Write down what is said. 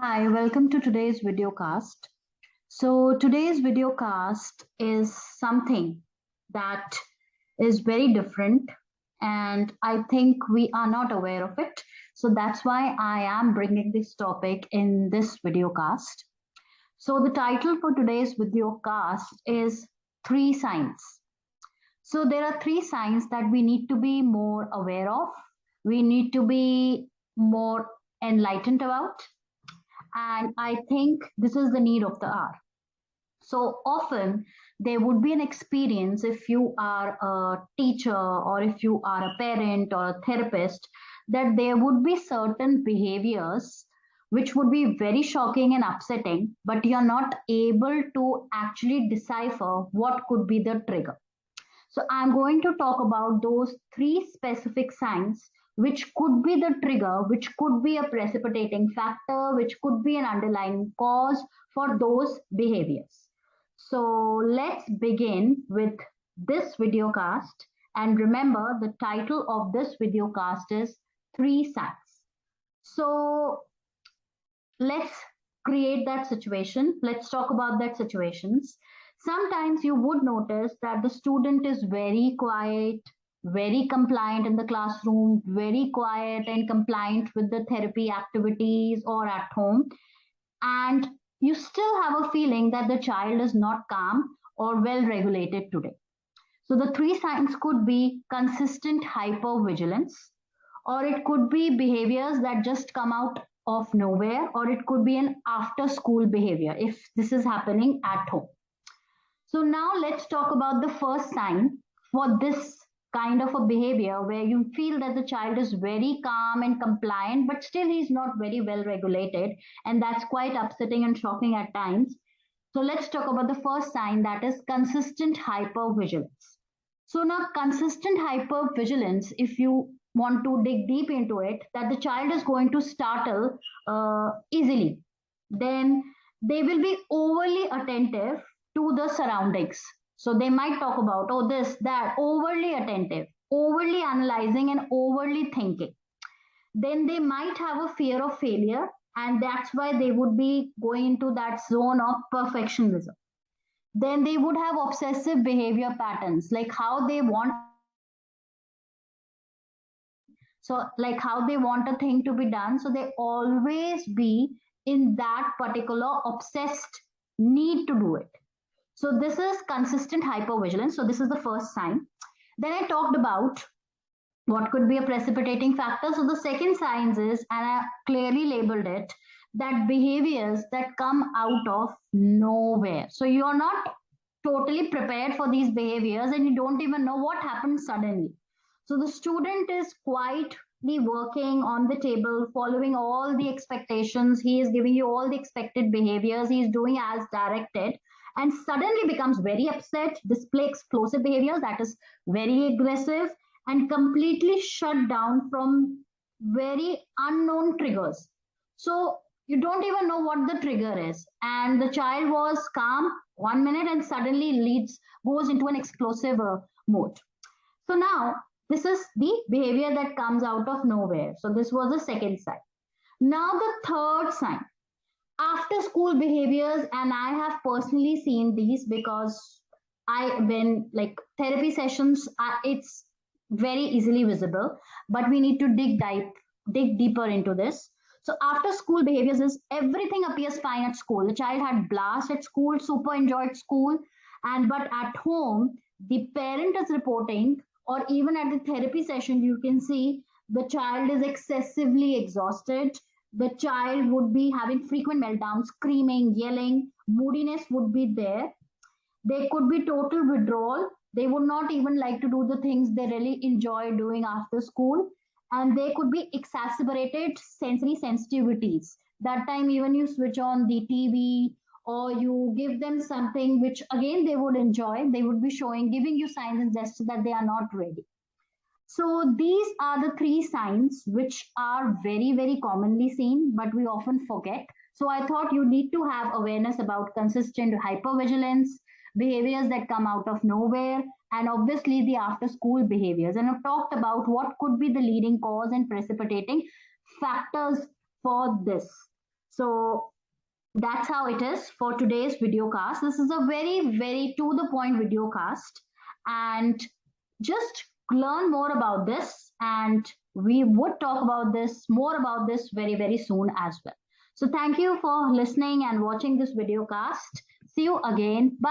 Hi, welcome to today's video cast. So, today's video cast is something that is very different, and I think we are not aware of it. So, that's why I am bringing this topic in this video cast. So, the title for today's video cast is Three Signs. So, there are three signs that we need to be more aware of, we need to be more enlightened about, and I think this is the need of the hour. So often there would be an experience if you are a teacher or if you are a parent or a therapist, that there would be certain behaviors which would be very shocking and upsetting, but you're not able to actually decipher what could be the trigger. So I'm going to talk about those three specific signs which could be the trigger, which could be a precipitating factor, which could be an underlying cause for those behaviors. So let's begin with this video cast. And remember, the title of this video cast is Three Signs. So let's create that situation. Let's talk about that situations. Sometimes you would notice that the student is very quiet, very compliant in the classroom, very quiet and compliant with the therapy activities or at home. And you still have a feeling that the child is not calm or well regulated today. So the three signs could be consistent hypervigilance, or it could be behaviors that just come out of nowhere, or it could be an after school behavior if this is happening at home. So now let's talk about the first sign for this kind of a behavior where you feel that the child is very calm and compliant, but still he's not very well regulated, and that's quite upsetting and shocking at times. So let's talk about the first sign, that is consistent hypervigilance. So now consistent hypervigilance, if you want to dig deep into it, that the child is going to startle easily. Then they will be overly attentive to the surroundings. So they might talk about, oh, this, that, overly attentive, overly analyzing, and overly thinking. Then they might have a fear of failure, and that's why they would be going into that zone of perfectionism. Then they would have obsessive behavior patterns, like how they want, so like how they want a thing to be done, so they always be in that particular obsessed need to do it. So this is consistent hypervigilance. So this is the first sign. Then I talked about what could be a precipitating factor. So the second sign is, and I clearly labeled it, that behaviors that come out of nowhere. So you're not totally prepared for these behaviors and you don't even know what happened suddenly. So the student is quietly working on the table, following all the expectations. He is giving you all the expected behaviors. He is doing as directed, and suddenly becomes very upset, display explosive behaviors, that is very aggressive, and completely shut down from very unknown triggers. So you don't even know what the trigger is. And the child was calm 1 minute and suddenly goes into an explosive mode. So now this is the behavior that comes out of nowhere. So this was the second sign. Now the third sign, after school behaviors, and I have personally seen these because when like therapy sessions, it's very easily visible, but we need to dig deeper into this. So after school behaviors is everything appears fine at school. The child had blast at school, super enjoyed school, and but at home the parent is reporting, or even at the therapy session you can see the child is excessively exhausted. The child would be having frequent meltdowns, screaming, yelling, moodiness would be there. There could be total withdrawal. They would not even like to do the things they really enjoy doing after school. And they could be exacerbated sensory sensitivities. That time, even you switch on the TV or you give them something which again they would enjoy, they would be showing, giving you signs and gestures that they are not ready. So these are the three signs which are very, very commonly seen, but we often forget. So I thought you need to have awareness about consistent hypervigilance, behaviors that come out of nowhere, and obviously the after school behaviors. And I've talked about what could be the leading cause and precipitating factors for this. So that's how it is for today's video cast. This is a very, very to the point video cast. And just learn more about this. And we would talk about this, more about this very, very soon as well. So thank you for listening and watching this video cast. See you again. Bye.